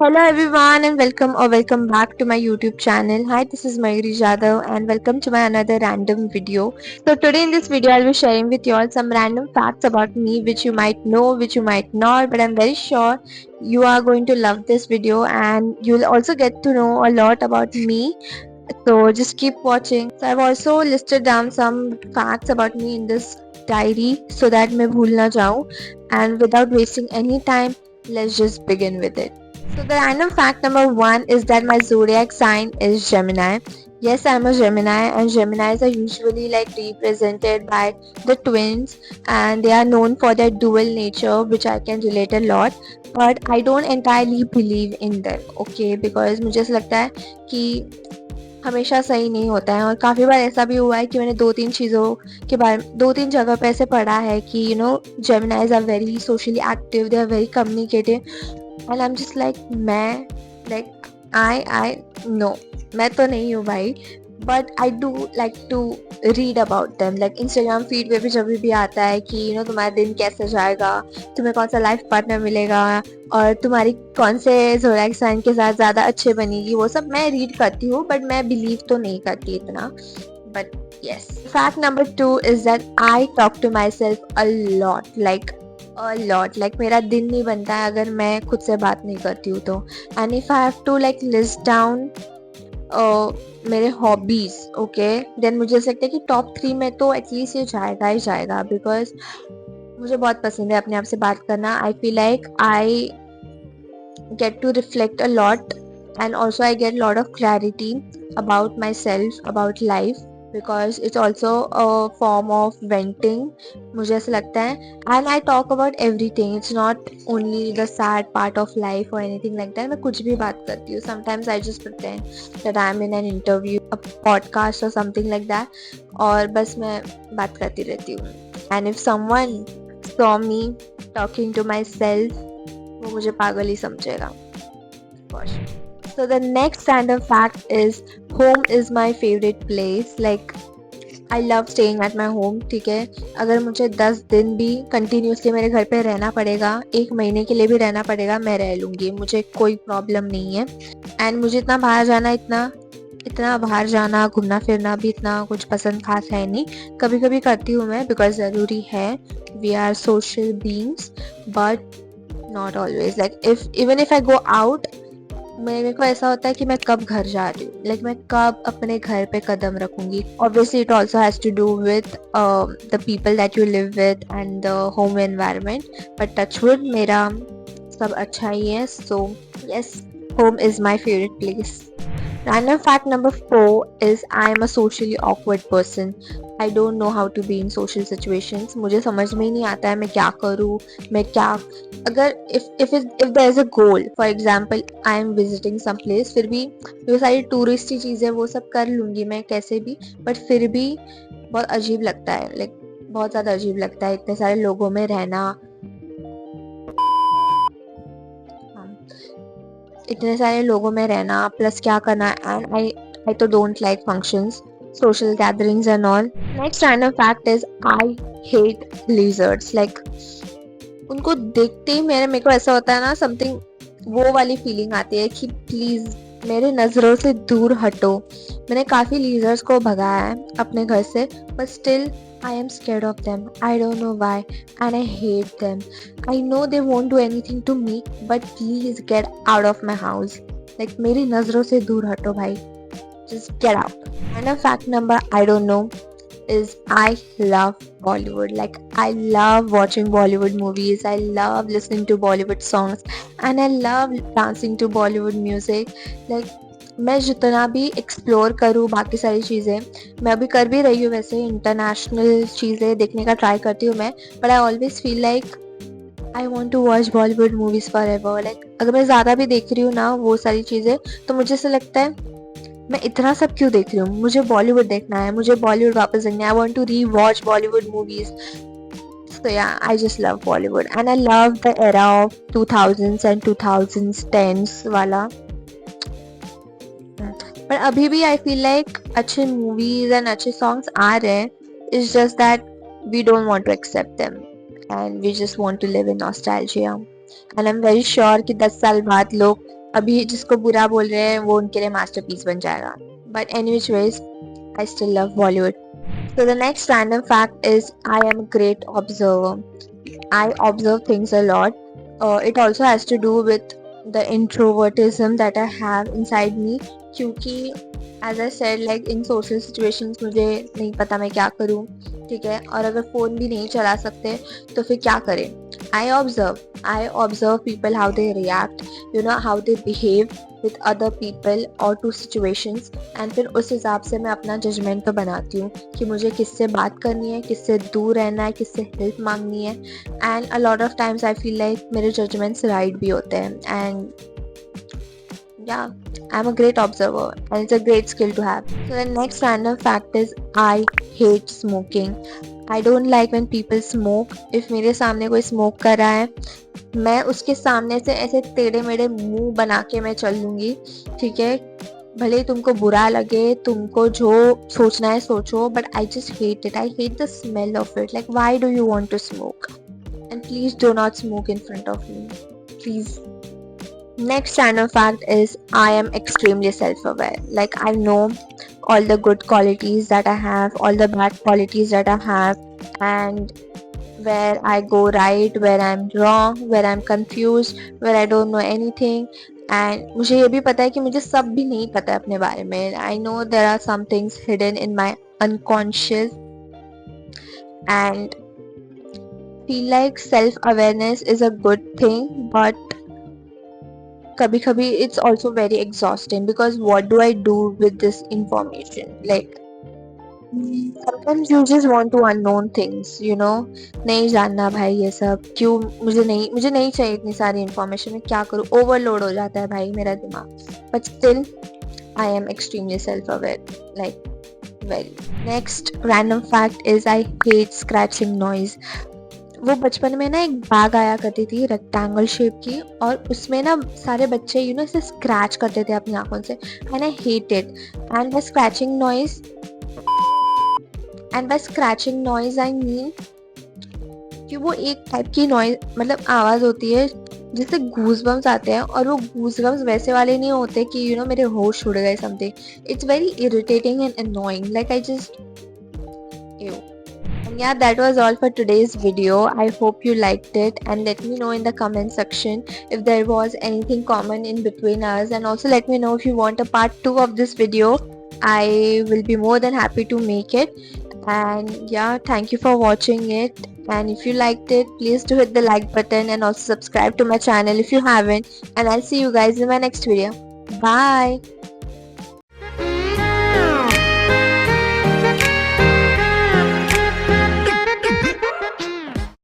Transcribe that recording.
Hello everyone and welcome back to my YouTube channel. Hi, this is Mayuri Jadhav and welcome to my another random video. So today in this video I'll be sharing with you all some random facts about me which you might know, which you might not, but I'm very sure you are going to love this video and you'll also get to know a lot about me. So just keep watching. So I've also listed down some facts about me in this diary so that मैं भूल ना जाऊँ, and without wasting any time, let's just begin with it. So the random fact number one is that my zodiac sign is Gemini. Yes, I'm a Gemini, and Geminis are usually like represented by the twins, and they are known for their dual nature, which I can relate a lot. But I don't entirely believe in them, okay? Because मुझे ऐसा लगता है कि हमेशा सही नहीं होता है, और काफ़ी बार ऐसा भी हुआ है कि मैंने दो तीन चीज़ों के बारे में दो तीन जगह पे ऐसे पढ़ा है कि Geminis are very socially active, they are very communicative, and I am just मैं लाइक आई नो, मैं तो नहीं हूँ भाई, but I do like to read about them, like Instagram feed पे भी जब भी आता है कि तुम्हारा दिन कैसे जाएगा, तुम्हें कौन सा लाइफ पार्टनर मिलेगा, और तुम्हारी कौन से ज़ोडिएक साइन के साथ ज़्यादा अच्छे बनेगी, वो सब मैं रीड करती हूँ, बट मैं बिलीव तो नहीं करती इतना. But yes, fact number 2 is that I talk to myself a lot, like मेरा दिन नहीं बनता है अगर मैं खुद से बात नहीं करती हूँ तो. and if I have to like list down मेरे हॉबीज, ओके, देन मुझे ऐसा लगता है कि टॉप 3 में तो एटलीस्ट ये जाएगा ही जाएगा, बिकॉज मुझे बहुत पसंद है अपने आप से बात करना. आई feel like I get to reflect a lot, and also I get a lot of clarity about myself, about life, because it's also a form of venting, मुझे ऐसा लगता है. and I talk about everything, it's not only the sad part of life or anything like that. मैं कुछ भी बात करती हूँ. sometimes I just pretend that I'm in an interview, a podcast or something like that, और बस मैं बात करती रहती हूँ. and if someone saw me talking to myself, वो मुझे पागल ही समझेगा. So the next random fact is home is my favorite place. Like I love staying at my home. ठीक है, अगर मुझे 10 दिन भी कंटिन्यूसली मेरे घर पे रहना पड़ेगा, 1 महीने के लिए भी रहना पड़ेगा, मैं रह लूँगी, मुझे कोई प्रॉब्लम नहीं है. एंड मुझे इतना बाहर जाना घूमना फिरना भी इतना कुछ पसंद खास है नहीं. कभी कभी करती हूँ मैं, बिकॉज ज़रूरी है, we are social beings, but not always. Like even if I go out, मेरे को ऐसा होता है कि मैं कब घर जा रही हूँ, लाइक मैं कब अपने घर पे कदम रखूंगी. Obviously it also has to do with the people that you live with and the home environment, but touchwood मेरा सब अच्छा ही है. So yes, home is my favorite place. Random fact number 4 is I am a socially awkward person. I don't know how to be in social situations. मुझे समझ में ही नहीं आता है मैं क्या करूँ, मैं क्या, अगर if there is a goal, for example I am visiting some place, फिर भी जो सारी टूरिस्टी चीज़ें वो सब कर लूँगी मैं कैसे भी, बट फिर भी बहुत अजीब लगता है, लाइक बहुत ज़्यादा अजीब लगता है इतने सारे लोगों में रहना, इतने सारे लोगों में रहना प्लस क्या करना. एंड आई तो don't like functions, social gatherings and all. Next random fact is I hate lizards. Like उनको देखते ही मेरे को ऐसा होता है ना, समथिंग वो वाली फीलिंग आती है कि प्लीज मेरे नज़रों से दूर हटो. मैंने काफ़ी लीजर्स को भगाया है अपने घर से, but still I am scared of them. I don't know why, and I hate them. I know they won't do anything to me, but please get out of my house. Like मेरी नज़रों से दूर हटो भाई. Just get out. And a fact number I don't know is I love Bollywood. Like I love watching Bollywood movies. I love listening to Bollywood songs, and I love dancing to Bollywood music. Like मैं जितना भी explore करूँ बाकी सारी चीज़ें, मैं अभी कर भी रही हूँ वैसे, इंटरनेशनल चीज़ें देखने का ट्राई करती हूँ मैं, but I always feel like I want to watch Bollywood movies forever. Like अगर मैं ज़्यादा भी देख रही हूँ ना वो सारी चीज़ें, तो मुझे ऐसा लगता है मैं इतना सब क्यों देख रही हूँ, मुझे बॉलीवुड देखना है, मुझे बॉलीवुड वापस देखना है. I want to rewatch Bollywood movies. So yeah, I just love Bollywood, and I love the era of 2000s and 2010s वाला. पर अभी भी आई फील लाइक अच्छे मूवीज एंड अच्छे सॉन्ग्स आ रहे हैं, it's just that we don't want to accept them, and we just want to live in nostalgia. And I am very sure कि 10 साल बाद लोग अभी जिसको बुरा बोल रहे हैं वो उनके लिए मास्टरपीस बन जाएगा. But anyways, I still love Bollywood. So the next random fact is I am a great observer. I observe things a lot. It also has to do with the introvertism that I have inside me. क्योंकि as I said, like in social situations मुझे नहीं पता मैं क्या करूँ, ठीक है, और अगर फ़ोन भी नहीं चला सकते तो फिर क्या करें. I observe people how they react, how they behave with other people or to situations, and फिर उस हिसाब से मैं अपना जजमेंट तो बनाती हूँ कि मुझे किससे बात करनी है, किससे दूर रहना है, किससे हेल्प मांगनी है. And a lot of times I feel like मेरे जजमेंट्स राइट भी होते हैं. And yeah, I'm a great observer and it's a great skill to have. So the next random fact is I hate smoking. I don't like when people smoke. If मेरे सामने कोई smoke कर रहा है, मैं उसके सामने से ऐसे टेढ़े मेढ़े मुंह बना के मैं चल लूँगी, ठीक है. भले ही तुमको बुरा लगे, तुमको जो सोचना है सोचो, but I just hate it. I hate the smell of it. Like, why do you want to smoke? And please do not smoke in front of me. Please. Next random fact is I am extremely self-aware. Like, I know all the good qualities that I have, all the bad qualities that I have, and where I go right, where I'm wrong, where I'm confused, where I don't know anything. And मुझे ये भी पता है कि मुझे सब भी नहीं पता है अपने बारे में. I know there are some things hidden in my unconscious, and feel like self-awareness is a good thing, but कभी कभी it's also very exhausting because what do I do with this information? Like, sometimes you just want to unknown things, नहीं जानना भाई ये सब क्यों. मुझे नहीं चाहिए इतनी सारी इन्फॉर्मेशन. मैं क्या करूँ, ओवरलोड हो जाता है भाई मेरा दिमाग. But still I am extremely self-aware, like very. Next random fact is I hate scratching noise. वो बचपन में ना एक बैग आया करती थी रेक्टेंगल शेप की, और उसमें ना सारे बच्चे इसे स्क्रैच करते थे अपनी आंखों से. And I hate it. And by scratching noise I mean कि वो एक टाइप की नॉइज, मतलब आवाज़ होती है जिससे गूज़बम्स आते हैं, और वो गूज़बम्स वैसे वाले नहीं होते कि मेरे होश उड़ गए something. It's very irritating and annoying. Like I just ew. And yeah, that was all for today's video. I hope you liked it, and let me know in the comment section if there was anything common in between us, and also let me know if you want a part 2 of this video. I will be more than happy to make it. And yeah, thank you for watching it, and if you liked it, please do hit the like button and also subscribe to my channel if you haven't, and I'll see you guys in my next video. Bye.